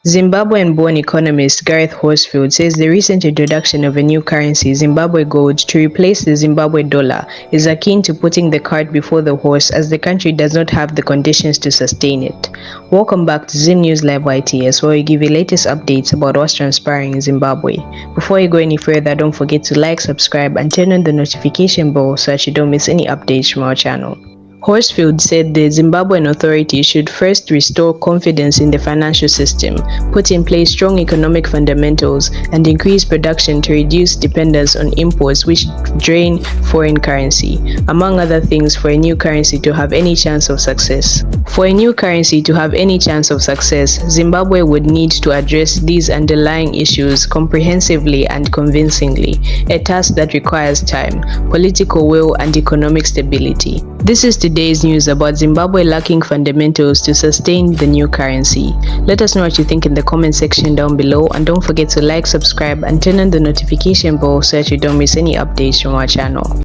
Zimbabwean-born economist Gareth Horsfield says the recent introduction of a new currency, Zimbabwe Gold, to replace the Zimbabwe dollar is akin to putting the cart before the horse, as the country does not have the conditions to sustain it. Welcome back to Zim News Live YTS, where we give you latest updates about what's transpiring in Zimbabwe. Before you go any further, don't forget to like, subscribe, and turn on the notification bell so that you don't miss any updates from our channel. Horsfield said the Zimbabwean authorities should first restore confidence in the financial system, put in place strong economic fundamentals, and increase production to reduce dependence on imports which drain foreign currency, among other things, for a new currency to have any chance of success. For a new currency to have any chance of success, Zimbabwe would need to address these underlying issues comprehensively and convincingly, a task that requires time, political will, and economic stability. This is today's news about Zimbabwe lacking fundamentals to sustain the new currency. Let us know what you think in the comment section down below, and don't forget to like, subscribe, and turn on the notification bell so that you don't miss any updates from our channel.